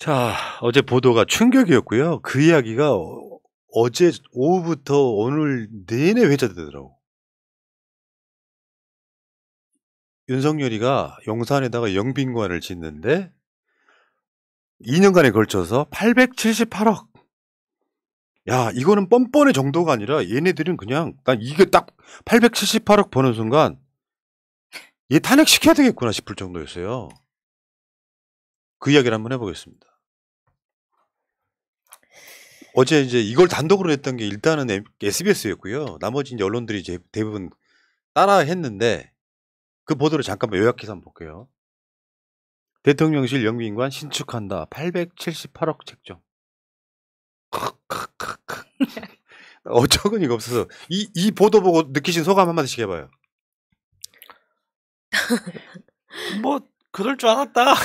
자, 어제 보도가 충격이었고요. 그 이야기가 어제 오후부터 오늘 내내 회자되더라고. 윤석열이가 용산에다가 영빈관을 짓는데 2년간에 걸쳐서 878억. 야, 이거는 뻔뻔의 정도가 아니라 얘네들은 그냥 난 이게 딱 878억 버는 순간 얘 탄핵시켜야 되겠구나 싶을 정도였어요. 그 이야기를 한번 해보겠습니다. 어제 이제 이걸 단독으로 냈던 게 일단은 SBS였고요. 나머지 이제 언론들이 이제 대부분 따라 했는데 그 보도를 잠깐만 요약해서 한번 볼게요. 대통령실 영빈관 신축한다. 878억 책정. 어처구니가 없어서 이 보도 보고 느끼신 소감 한마디씩 해봐요. 뭐 그럴 줄 알았다.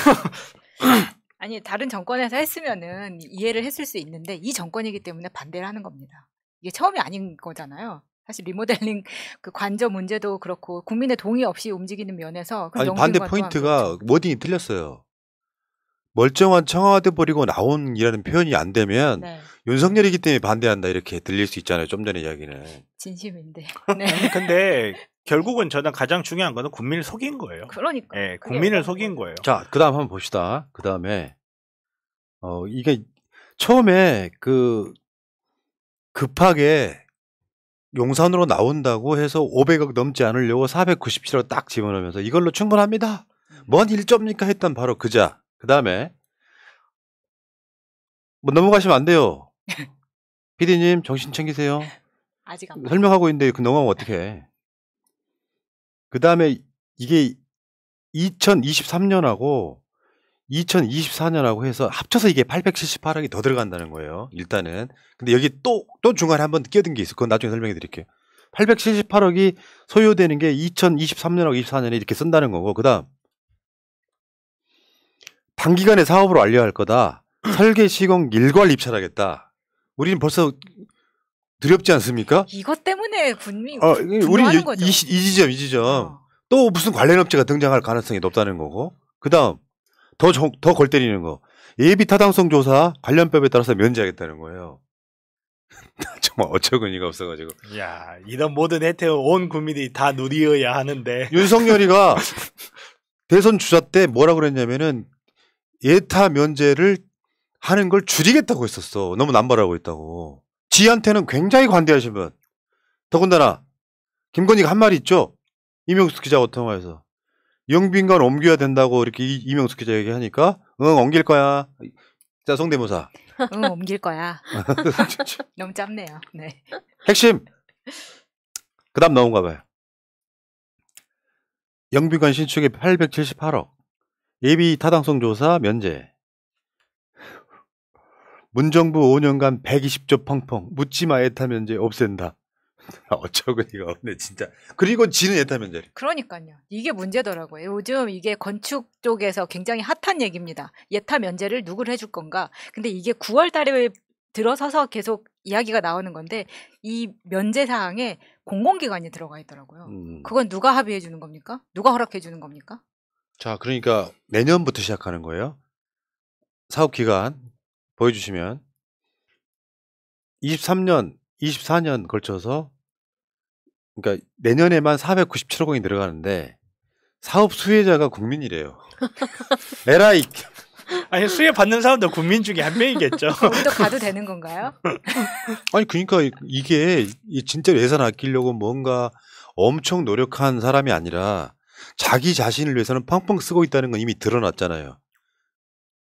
아니 다른 정권에서 했으면은 이해를 했을 수 있는데 이 정권이기 때문에 반대를 하는 겁니다. 이게 처음이 아닌 거잖아요. 사실 리모델링 그 관저 문제도 그렇고 국민의 동의 없이 움직이는 면에서 아니 반대 포인트가 워딩이 틀렸어요. 멀쩡한 청와대 버리고 나온이라는 표현이 안 되면 네. 윤석열이기 때문에 반대한다 이렇게 들릴 수 있잖아요. 좀 전에 이야기는. 진심인데. 네. 근데 결국은 저는 가장 중요한 거는 국민을 속인 거예요. 그러니까. 네, 국민을 속인 거예요. 자, 그다음 한번 봅시다. 그다음에 이게 처음에 그 급하게 용산으로 나온다고 해서 500억 넘지 않으려고 497억 딱 집어넣으면서 이걸로 충분합니다. 뭔 일점입니까 했던 바로 그자. 그다음에 뭐 넘어가시면 안 돼요. PD님 정신 챙기세요. 아직 안 설명하고 있는데 그 넘어가면 어떡해. 그다음에 이게 2023년하고 2024년하고 해서 합쳐서 이게 878억이 더 들어간다는 거예요. 일단은. 근데 여기 또 중간에 한번 끼어든 게 있어. 그건 나중에 설명해 드릴게요. 878억이 소요되는 게 2023년하고 24년에 이렇게 쓴다는 거고, 그 다음 단기간에 사업으로 완료할 거다. 설계, 시공, 일괄 입찰하겠다. 우리는 벌써 두렵지 않습니까? 이것 때문에 우리는 이 지점. 또 무슨 관련 업체가 등장할 가능성이 높다는 거고. 그 다음 더 골 때리는 거. 예비 타당성 조사 관련법에 따라서 면제하겠다는 거예요. 정말 어처구니가 없어가지고. 야, 이런 모든 혜택을 온 국민이 다 누리어야 하는데. 윤석열이가 대선 주자 때 뭐라고 그랬냐면은 예타 면제를 하는 걸 줄이겠다고 했었어. 너무 남발하고 있다고. 지한테는 굉장히 관대하신 분. 더군다나 김건희가 한 말이 있죠. 이명수 기자와 통화해서. 영빈관 옮겨야 된다고 이렇게 이명수 기자 얘기하니까 옮길 거야. 자, 성대모사. 옮길 거야. 너무 짧네요. 네. 핵심. 그 다음 넘어가 봐요. 영빈관 신축에 878억. 예비 타당성 조사 면제. 문정부 5년간 120조 펑펑. 묻지마 예타 면제 없앤다. 어처구니가 없네 진짜. 그리고 지는 예타 면제. 그러니까요. 이게 문제더라고요. 요즘 이게 건축 쪽에서 굉장히 핫한 얘기입니다. 예타 면제를 누구를 해줄 건가. 근데 이게 9월 달에 들어서서 계속 이야기가 나오는 건데 이 면제 사항에 공공기관이 들어가 있더라고요. 그건 누가 합의해 주는 겁니까? 누가 허락해 주는 겁니까? 자, 그러니까 내년부터 시작하는 거예요. 사업 기간 보여주시면 23년, 24년 걸쳐서 그러니까 내년에만 497억 원이 들어가는데 사업 수혜자가 국민이래요. 에라이. 아니 수혜 받는 사람도 국민 중에 한 명이겠죠. 우리도 가도 되는 건가요? 아니 그러니까 이게 진짜 예산 아끼려고 뭔가 엄청 노력한 사람이 아니라 자기 자신을 위해서는 펑펑 쓰고 있다는 건 이미 드러났잖아요.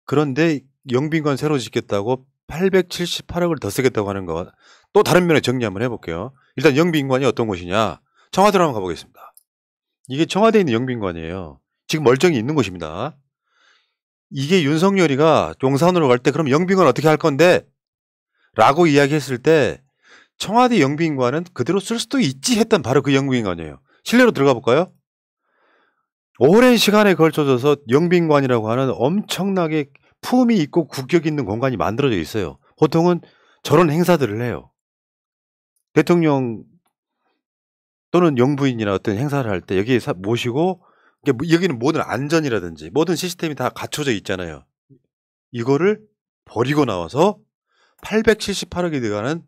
그런데 영빈관 새로 짓겠다고 878억을 더 쓰겠다고 하는 거. 또 다른 면에 정리 한번 해볼게요. 일단 영빈관이 어떤 곳이냐. 청와대로 한번 가보겠습니다. 이게 청와대에 있는 영빈관이에요. 지금 멀쩡히 있는 곳입니다. 이게 윤석열이가 용산으로 갈 때 그럼 영빈관 어떻게 할 건데? 라고 이야기했을 때 청와대 영빈관은 그대로 쓸 수도 있지 했던 바로 그 영빈관이에요. 실내로 들어가 볼까요? 오랜 시간에 걸쳐져서 영빈관이라고 하는 엄청나게 품이 있고 국격 있는 공간이 만들어져 있어요. 보통은 저런 행사들을 해요. 대통령 또는 영부인이나 어떤 행사를 할 때 여기에 모시고 여기는 모든 안전이라든지 모든 시스템이 다 갖춰져 있잖아요. 이거를 버리고 나와서 878억이 들어가는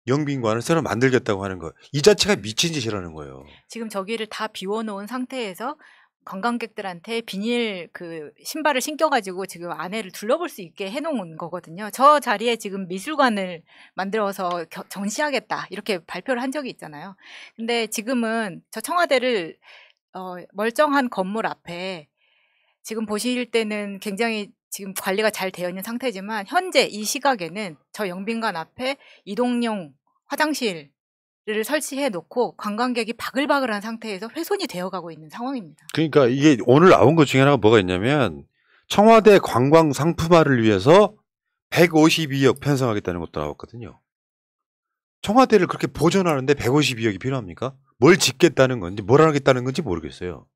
영빈관을 새로 만들겠다고 하는 거. 이 자체가 미친 짓이라는 거예요. 지금 저기를 다 비워놓은 상태에서 관광객들한테 비닐 그 신발을 신겨가지고 지금 안에를 둘러볼 수 있게 해놓은 거거든요. 저 자리에 지금 미술관을 만들어서 전시하겠다 이렇게 발표를 한 적이 있잖아요. 근데 지금은 저 청와대를 멀쩡한 건물 앞에 지금 보실 때는 굉장히 지금 관리가 잘 되어 있는 상태지만 현재 이 시각에는 저 영빈관 앞에 이동용 화장실을 설치해 놓고 관광객이 바글바글한 상태에서 훼손이 되어가고 있는 상황입니다. 그러니까 이게 오늘 나온 것 중에 하나가 뭐가 있냐면 청와대 관광 상품화를 위해서 152억 편성하겠다는 것도 나왔거든요. 청와대를 그렇게 보존하는데 152억이 필요합니까? 뭘 짓겠다는 건지 뭘 하겠다는 건지 모르겠어요.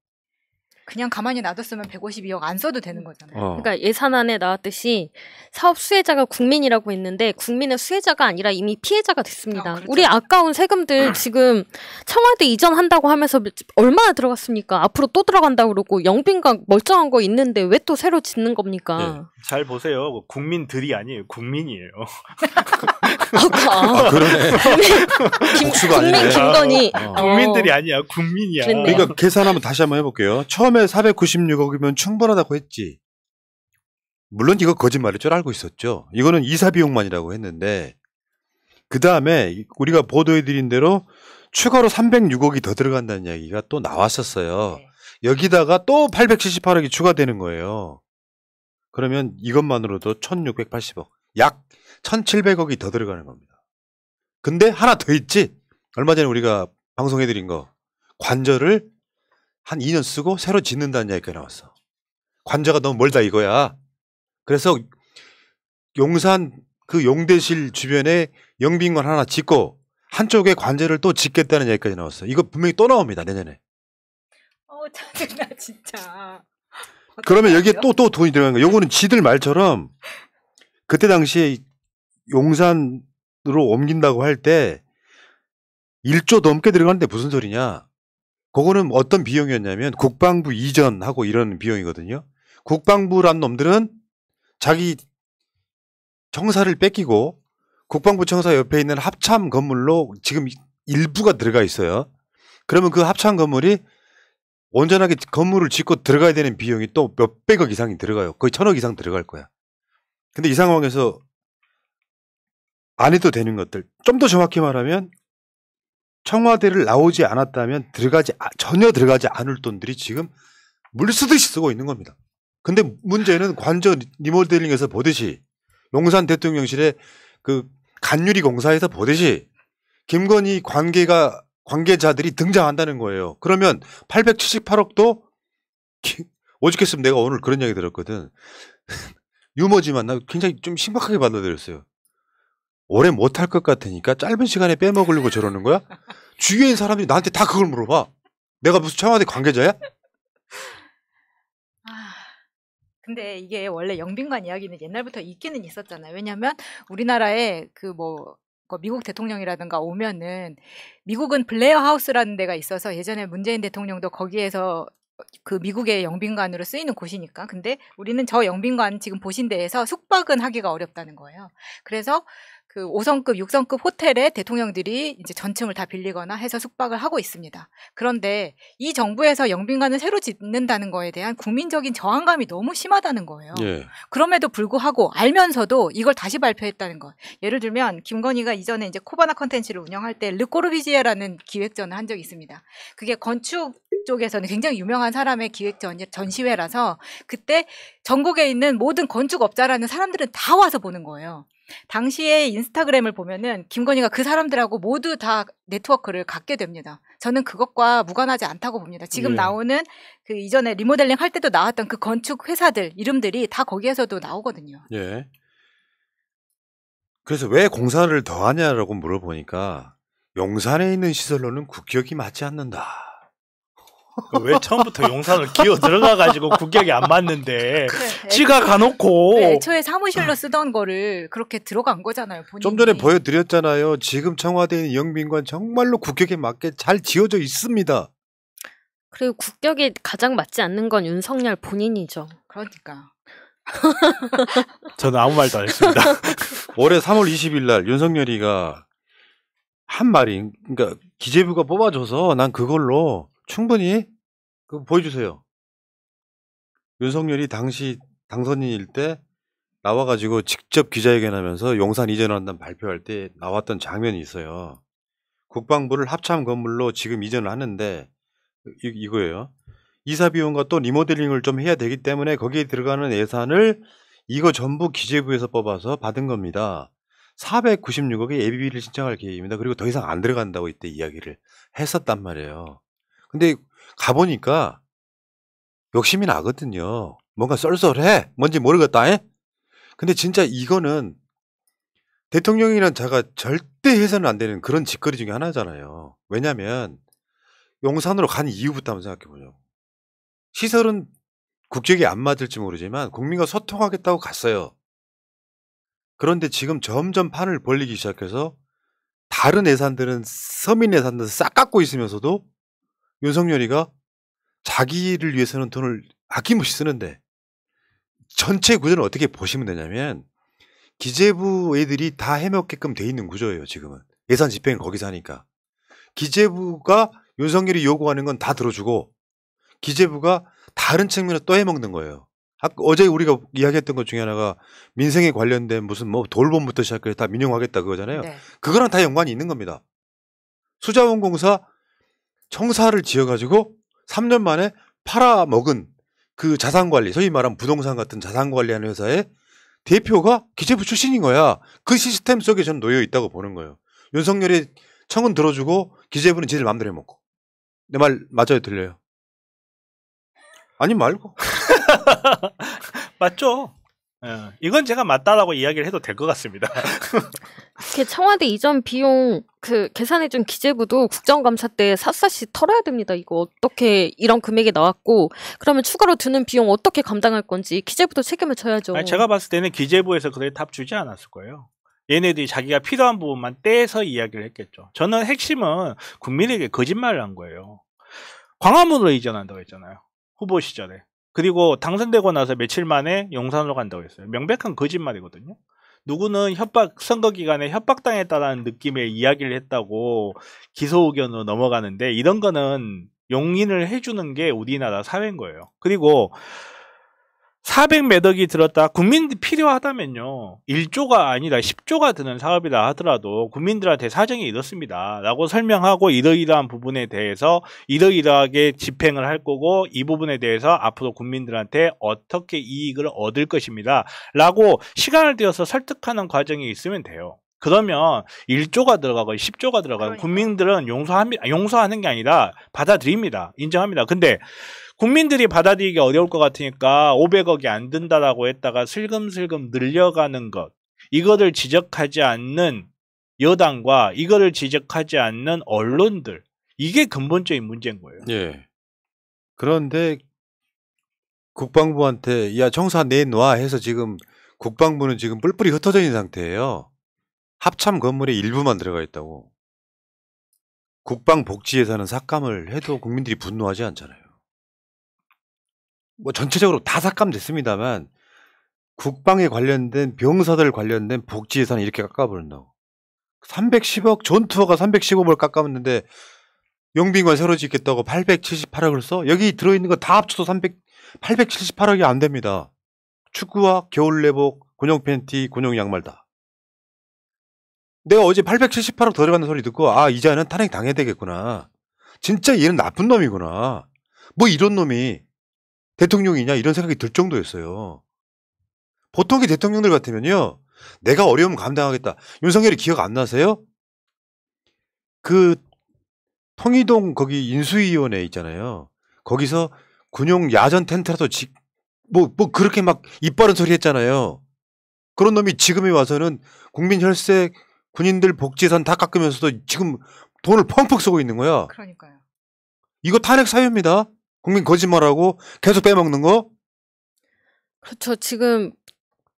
그냥 가만히 놔뒀으면 152억 안 써도 되는 거잖아요. 그러니까 예산안에 나왔듯이 사업 수혜자가 국민이라고 했는데 국민은 수혜자가 아니라 이미 피해자가 됐습니다. 그렇죠. 우리 아까운 세금들 지금 청와대 이전한다고 하면서 얼마나 들어갔습니까? 앞으로 또 들어간다고 그러고 영빈관 멀쩡한 거 있는데 왜 또 새로 짓는 겁니까? 네. 잘 보세요. 국민들이 아니에요. 국민이에요. 아, 그러네. 복수가 국민 아니네. 김건희. 국민들이 아니야. 국민이야. 그랬네. 그러니까 계산 한번 다시 한번 해볼게요. 처음에 496억이면 충분하다고 했지. 물론 이거 거짓말일 줄 알고 있었죠. 이거는 이사 비용만이라고 했는데 그 다음에 우리가 보도해드린 대로 추가로 306억이 더 들어간다는 이야기가 또 나왔었어요. 네. 여기다가 또 878억이 추가되는 거예요. 그러면 이것만으로도 1680억, 약 1700억이 더 들어가는 겁니다. 근데 하나 더 있지. 얼마 전에 우리가 방송해드린 거. 관저를 한 2년 쓰고 새로 짓는다는 이야기가 나왔어. 관저가 너무 멀다 이거야. 그래서 용산 그 용대실 주변에 영빈관 하나 짓고 한쪽에 관저를 또 짓겠다는 얘기까지 나왔어. 이거 분명히 또 나옵니다 내년에. 짜증나 진짜. 그러면 여기에 또 돈이 들어가는 거야. 요거는 지들 말처럼 그때 당시에 용산으로 옮긴다고 할 때 1조 넘게 들어가는데 무슨 소리냐. 그거는 어떤 비용이었냐면 국방부 이전하고 이런 비용이거든요. 국방부란 놈들은 자기 청사를 뺏기고 국방부 청사 옆에 있는 합참 건물로 지금 일부가 들어가 있어요. 그러면 그 합참 건물이 온전하게 건물을 짓고 들어가야 되는 비용이 또 몇백억 이상이 들어가요. 거의 1000억 이상 들어갈 거야. 근데 이 상황에서 안 해도 되는 것들, 좀 더 정확히 말하면 청와대를 나오지 않았다면 전혀 들어가지 않을 돈들이 지금 물 쓰듯이 쓰고 있는 겁니다. 근데 문제는 관저 리모델링에서 보듯이 용산 대통령실의 그 간유리 공사에서 보듯이 김건희 관계자들이 등장한다는 거예요. 그러면 878억도 오죽했으면 내가 오늘 그런 이야기 들었거든. 유머지만 나 굉장히 좀 심각하게 받아들였어요. 오래 못할 것 같으니까 짧은 시간에 빼먹으려고 저러는 거야? 주위에 있는 사람들이 나한테 다 그걸 물어봐. 내가 무슨 청와대 관계자야? 근데 이게 원래 영빈관 이야기는 옛날부터 있기는 있었잖아요. 왜냐하면 우리나라에 미국 대통령이라든가 오면은 미국은 블레어 하우스라는 데가 있어서 예전에 문재인 대통령도 거기에서 그 미국의 영빈관으로 쓰이는 곳이니까. 근데 우리는 저 영빈관 지금 보신 데에서 숙박은 하기가 어렵다는 거예요. 그래서 그 5성급, 6성급 호텔에 대통령들이 이제 전층을 다 빌리거나 해서 숙박을 하고 있습니다. 그런데 이 정부에서 영빈관을 새로 짓는다는 거에 대한 국민적인 저항감이 너무 심하다는 거예요. 예. 그럼에도 불구하고 알면서도 이걸 다시 발표했다는 것. 예를 들면 김건희가 이전에 이제 코바나 컨텐츠를 운영할 때 르꼬르비지에라는 기획전을 한 적이 있습니다. 그게 건축 쪽에서는 굉장히 유명한 사람의 전시회라서 그때 전국에 있는 모든 건축업자라는 사람들은 다 와서 보는 거예요. 당시에 인스타그램을 보면은 김건희가 그 사람들하고 모두 다 네트워크를 갖게 됩니다. 저는 그것과 무관하지 않다고 봅니다. 지금 예. 나오는 그 이전에 리모델링 할 때도 나왔던 그 건축 회사들 이름들이 다 거기에서도 나오거든요. 예. 그래서 왜 공사를 더 하냐라고 물어보니까 용산에 있는 시설로는 국격이 맞지 않는다. 왜 처음부터 용산을 기어 들어가가지고 국격이 안 맞는데 그래, 지가 가놓고 애초에 사무실로 쓰던 거를 그렇게 들어간 거잖아요. 본인이. 좀 전에 보여드렸잖아요. 지금 청와대에 있는 영빈관 정말로 국격에 맞게 잘 지어져 있습니다. 그리고 국격에 가장 맞지 않는 건 윤석열 본인이죠. 그러니까. 저는 아무 말도 안 했습니다. 올해 3월 20일 날 윤석열이가 한 말이, 그러니까 기재부가 뽑아줘서 난 그걸로 충분히 그거 보여주세요. 윤석열이 당시 당선인일 때 나와가지고 직접 기자회견하면서 용산 이전한다는 발표할 때 나왔던 장면이 있어요. 국방부를 합참 건물로 지금 이전을 하는데 이거예요. 이사 비용과 또 리모델링을 좀 해야 되기 때문에 거기에 들어가는 예산을 이거 전부 기재부에서 뽑아서 받은 겁니다. 496억의 예비비를 신청할 계획입니다. 그리고 더 이상 안 들어간다고 이때 이야기를 했었단 말이에요. 근데 가보니까 욕심이 나거든요. 뭔가 쏠쏠해. 뭔지 모르겠다. 에? 근데 진짜 이거는 대통령이란 자가 절대 해서는 안 되는 그런 짓거리 중에 하나잖아요. 왜냐하면 용산으로 간 이유부터 한번 생각해보죠. 시설은 국적이 안 맞을지 모르지만 국민과 소통하겠다고 갔어요. 그런데 지금 점점 판을 벌리기 시작해서 다른 예산들은 서민 예산들은 싹 깎고 있으면서도 윤석열이가 자기를 위해서는 돈을 아낌없이 쓰는데 전체 구조는 어떻게 보시면 되냐면 기재부 애들이 다 해먹게끔 돼 있는 구조예요. 지금은 예산 집행은 거기서 하니까 기재부가 윤석열이 요구하는 건 다 들어주고 기재부가 다른 측면에서 또 해먹는 거예요. 어제 우리가 이야기했던 것 중에 하나가 민생에 관련된 무슨 뭐 돌봄부터 시작해서 다 민영화하겠다 그거잖아요. 네. 그거랑 다 연관이 있는 겁니다. 수자원공사 청사를 지어가지고 3년 만에 팔아먹은 그 자산관리, 소위 말하면 부동산 같은 자산관리하는 회사의 대표가 기재부 출신인 거야. 그 시스템 속에 저는 놓여 있다고 보는 거예요. 윤석열이 청은 들어주고 기재부는 지들 마음대로 해먹고. 내 말 맞아요? 들려요? 아니 말고. 맞죠? 예, 이건 제가 맞다라고 이야기를 해도 될 것 같습니다. 이렇게 청와대 이전 비용 그 계산해준 기재부도 국정감사 때 샅샅이 털어야 됩니다. 이거 어떻게 이런 금액이 나왔고 그러면 추가로 드는 비용 어떻게 감당할 건지 기재부도 책임을 져야죠. 아니, 제가 봤을 때는 기재부에서 그래 답 주지 않았을 거예요. 얘네들이 자기가 필요한 부분만 떼서 이야기를 했겠죠. 저는 핵심은 국민에게 거짓말을 한 거예요. 광화문으로 이전한다고 했잖아요. 후보 시절에. 그리고 당선되고 나서 며칠 만에 용산으로 간다고 했어요. 명백한 거짓말이거든요. 누구는 선거 기간에 협박당했다라는 느낌의 이야기를 했다고 기소 의견으로 넘어가는데 이런 거는 용인을 해주는 게 우리나라 사회인 거예요. 그리고 400몇 억이 들었다. 국민들이 필요하다면요. 1조가 아니라 10조가 드는 사업이라 하더라도 국민들한테 사정이 이렇습니다. 라고 설명하고 이러이러한 부분에 대해서 이러이러하게 집행을 할 거고 이 부분에 대해서 앞으로 국민들한테 어떻게 이익을 얻을 것입니다. 라고 시간을 들여서 설득하는 과정이 있으면 돼요. 그러면 1조가 들어가고 10조가 들어가고 그러니까. 국민들은 용서하는 게 아니라 받아들입니다. 인정합니다. 근데 국민들이 받아들이기 어려울 것 같으니까 500억이 안 든다라고 했다가 슬금슬금 늘려가는 것. 이거를 지적하지 않는 여당과 이거를 지적하지 않는 언론들. 이게 근본적인 문제인 거예요. 예. 그런데 국방부한테 야 청사 내놔 해서 지금 국방부는 지금 뿔뿔이 흩어져 있는 상태예요. 합참 건물에 일부만 들어가 있다고. 국방복지예산은 삭감을 해도 국민들이 분노하지 않잖아요. 뭐 전체적으로 다 삭감됐습니다만 국방에 관련된 병사들 관련된 복지예산을 이렇게 깎아버린다고. 310억 전투화가 315억을 깎아봤는데 용빈관 새로 짓겠다고 878억을 써? 여기 들어있는 거 다 합쳐도 878억이 안 됩니다. 축구화, 겨울내복, 군용 팬티, 군용 양말 다. 내가 어제 878억 더 들어가는 소리 듣고 아 이자는 탄핵 당해야 되겠구나. 진짜 얘는 나쁜 놈이구나. 뭐 이런 놈이 대통령이냐 이런 생각이 들 정도였어요. 보통의 대통령들 같으면요. 내가 어려움 감당하겠다. 윤석열이 기억 안 나세요? 그 통이동 거기 인수위원회 있잖아요. 거기서 군용 야전 텐트라도 뭐 그렇게 막 이빠른 소리 했잖아요. 그런 놈이 지금에 와서는 국민 혈세 군인들 복지예산 다 깎으면서도 지금 돈을 펑펑 쓰고 있는 거야. 그러니까요. 이거 탄핵 사유입니다. 국민 거짓말하고 계속 빼먹는 거. 그렇죠. 지금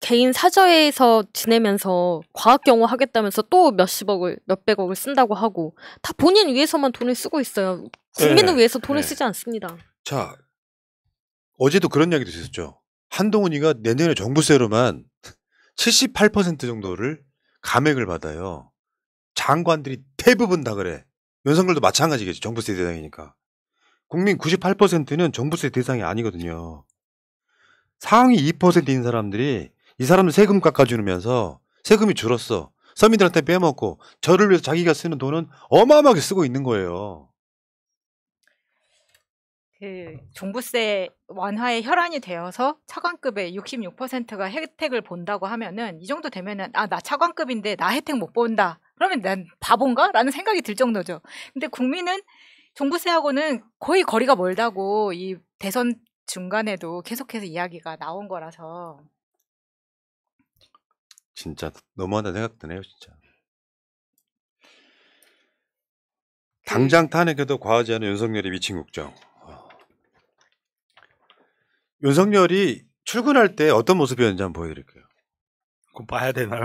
개인 사저에서 지내면서 과학경호 하겠다면서 또 몇십억을 몇백억을 쓴다고 하고 다 본인 위해서만 돈을 쓰고 있어요. 국민을 네. 위해서 돈을 네. 쓰지 않습니다. 자, 어제도 그런 이야기도 있었죠. 한동훈이가 내년에 종부세로만 78% 정도를 감액을 받아요. 장관들이 대부분 다 그래. 윤석열도 마찬가지겠지. 종부세 대상이니까. 국민 98%는 종부세 대상이 아니거든요. 상위 2%인 사람들이 이 사람들 세금 깎아주면서 세금이 줄었어. 서민들한테 빼먹고 저를 위해서 자기가 쓰는 돈은 어마어마하게 쓰고 있는 거예요. 그 종부세 완화의 혈안이 되어서 차관급의 66%가 혜택을 본다고 하면은 이 정도 되면은 아, 나 차관급인데 나 혜택 못 본다. 그러면 난 바본가? 라는 생각이 들 정도죠. 근데 국민은 종부세하고는 거의 거리가 멀다고 이 대선 중간에도 계속해서 이야기가 나온 거라서 진짜 너무하다 생각 드네요, 진짜. 당장 탄핵해도 과하지 않은 윤석열의 미친 국정. 윤석열이 출근할 때 어떤 모습이었는지 한번 보여드릴게요. 그거 봐야 되나요?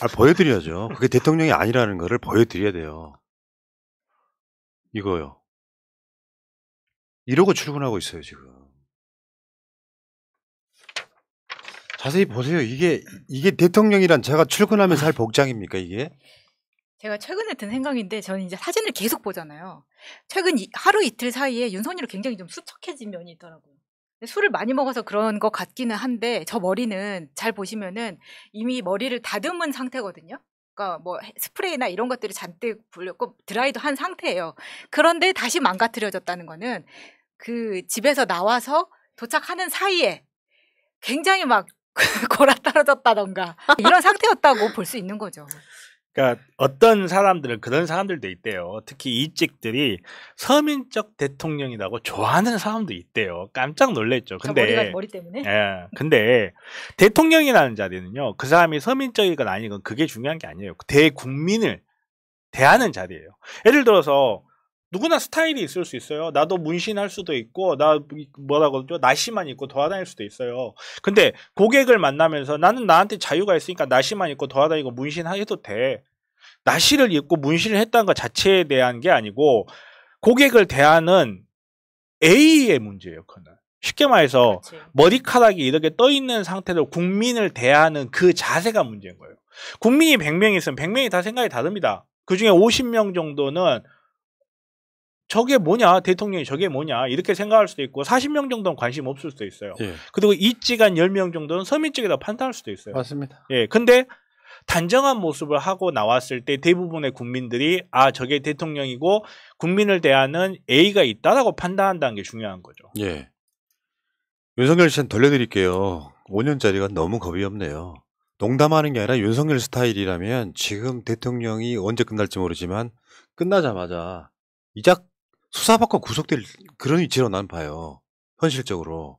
아, 보여드려야죠. 그게 대통령이 아니라는 거를 보여드려야 돼요. 이거요. 이러고 출근하고 있어요, 지금. 자세히 보세요. 이게 대통령이란 제가 출근하면서 할 복장입니까, 이게? 제가 최근에 든 생각인데 저는 이제 사진을 계속 보잖아요. 최근 하루 이틀 사이에 윤석열이 굉장히 좀 수척해진 면이 있더라고요. 술을 많이 먹어서 그런 것 같기는 한데 저 머리는 잘 보시면은 이미 머리를 다듬은 상태거든요. 그러니까 뭐 스프레이나 이런 것들이 잔뜩 불렸고 드라이도 한 상태예요. 그런데 다시 망가뜨려졌다는 거는 그 집에서 나와서 도착하는 사이에 굉장히 막 골아떨어졌다던가 이런 상태였다고 볼 수 있는 거죠. 그러니까 어떤 사람들은 그런 사람들도 있대요. 특히 이직들이 서민적 대통령이라고 좋아하는 사람도 있대요. 깜짝 놀랐죠. 근데 머리 때문에. 예. 근데 대통령이라는 자리는요. 그 사람이 서민적이건 아니건 그게 중요한 게 아니에요. 대국민을 대하는 자리예요. 예를 들어서 누구나 스타일이 있을 수 있어요. 나도 문신할 수도 있고 나 뭐라고 그러죠? 나시만 입고 돌아다닐 수도 있어요. 근데 고객을 만나면서 나는 나한테 자유가 있으니까 나시만 입고 돌아다니고 문신해도 돼. 나시를 입고 문신을 했다는 것 자체에 대한 게 아니고 고객을 대하는 A의 문제예요. 그는 쉽게 말해서 그렇지. 머리카락이 이렇게 떠 있는 상태로 국민을 대하는 그 자세가 문제인 거예요. 국민이 100명 있으면 100명이 다 생각이 다릅니다. 그중에 50명 정도는 저게 뭐냐, 대통령이 저게 뭐냐 이렇게 생각할 수도 있고 40명 정도는 관심 없을 수도 있어요. 예. 그리고 이직한 10명 정도는 서민적이라고 판단할 수도 있어요. 맞습니다. 예, 근데 단정한 모습을 하고 나왔을 때 대부분의 국민들이 아, 저게 대통령이고 국민을 대하는 A가 있다라고 판단한다는 게 중요한 거죠. 예. 윤석열 씨한테 돌려드릴게요. 5년짜리가 너무 겁이 없네요. 농담하는 게 아니라 윤석열 스타일이라면 지금 대통령이 언제 끝날지 모르지만 끝나자마자 이작 수사받고 구속될 그런 위치로 난 봐요. 현실적으로.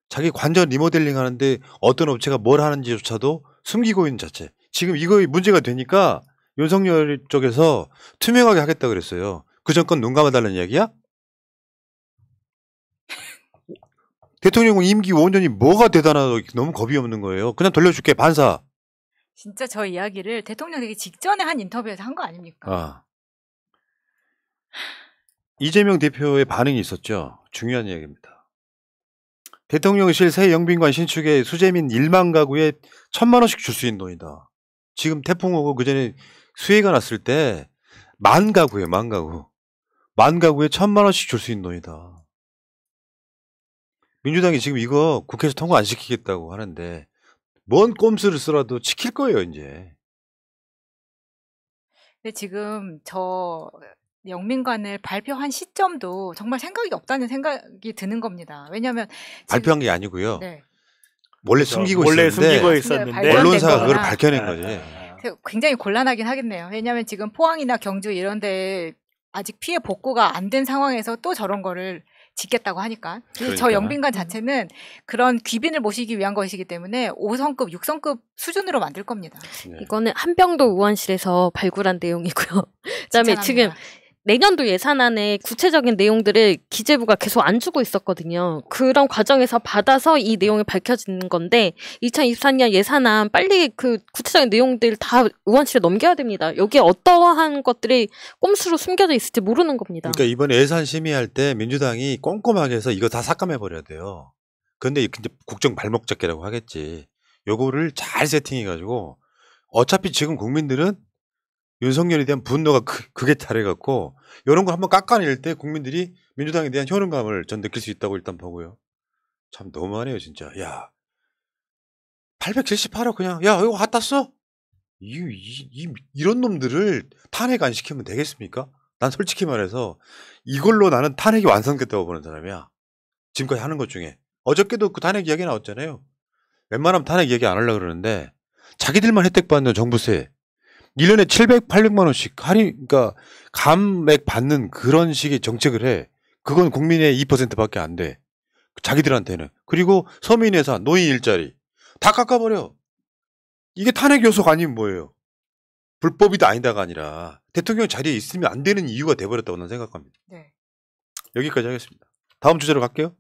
자기 관전 리모델링 하는데 어떤 업체가 뭘 하는지조차도 숨기고 있는 자체. 지금 이거 문제가 되니까 윤석열 쪽에서 투명하게 하겠다 그랬어요. 그 정권 눈 감아달라는 이야기야? 대통령 임기 5년이 뭐가 대단하다고 너무 겁이 없는 거예요. 그냥 돌려줄게 반사. 진짜 저 이야기를 대통령 되기 직전에 한 인터뷰에서 한 거 아닙니까? 아. 이재명 대표의 반응이 있었죠. 중요한 이야기입니다. 대통령실 새 영빈관 신축에 수재민 1만 가구에 1,000만 원씩 줄 수 있는 돈이다. 지금 태풍 오고 그전에 수해가 났을 때 만 가구에 1,000만 원씩 줄 수 있는 돈이다. 민주당이 지금 이거 국회에서 통과 안 시키겠다고 하는데 뭔 꼼수를 쓰라도 지킬 거예요, 이제. 근데 지금 저 영민관을 발표한 시점도 정말 생각이 없다는 생각이 드는 겁니다. 왜냐하면 발표한 게 아니고요. 네. 원래 그렇죠. 숨기고 원래 있었는데 숨기고 있었는데 발견된 언론사가 거구나. 그걸 밝혀낸 거지. 굉장히 곤란하긴 하겠네요. 왜냐하면 지금 포항이나 경주 이런 데 아직 피해 복구가 안 된 상황에서 또 저런 거를 짓겠다고 하니까. 그래서 저 그러니까. 영빈관 자체는 그런 귀빈을 모시기 위한 것이기 때문에 5성급, 6성급 수준으로 만들 겁니다. 네. 이거는 한병도 의원실에서 발굴한 내용이고요. 그다음에 지금 내년도 예산안에 구체적인 내용들을 기재부가 계속 안 주고 있었거든요. 그런 과정에서 받아서 이 내용이 밝혀지는 건데 2024년 예산안 빨리 그 구체적인 내용들 다 의원실에 넘겨야 됩니다. 여기에 어떠한 것들이 꼼수로 숨겨져 있을지 모르는 겁니다. 그러니까 이번에 예산 심의할 때 민주당이 꼼꼼하게 해서 이거 다 삭감해 버려야 돼요. 근데 이제 국정 발목잡기라고 하겠지. 요거를 잘 세팅해가지고 어차피 지금 국민들은 윤석열에 대한 분노가 그게 잘해갖고 이런 걸 한번 깎아낼 때 국민들이 민주당에 대한 효능감을 전 느낄 수 있다고 일단 보고요. 참 너무하네요 진짜. 야 878억 그냥 야 이거 갖다 써? 이런 놈들을 탄핵 안 시키면 되겠습니까? 난 솔직히 말해서 이걸로 나는 탄핵이 완성됐다고 보는 사람이야. 지금까지 하는 것 중에. 어저께도 그 탄핵 이야기 나왔잖아요. 웬만하면 탄핵 이야기 안 하려고 그러는데 자기들만 혜택 받는 정부세 1년에 700, 800만 원씩 그러니까 감액 받는 그런 식의 정책을 해. 그건 국민의 2%밖에 안 돼. 자기들한테는. 그리고 서민예산, 노인 일자리 다 깎아버려. 이게 탄핵 요소가 아니면 뭐예요? 불법이다 아니다가 아니라 대통령 자리에 있으면 안 되는 이유가 돼버렸다고 나는 생각합니다. 네. 여기까지 하겠습니다. 다음 주제로 갈게요.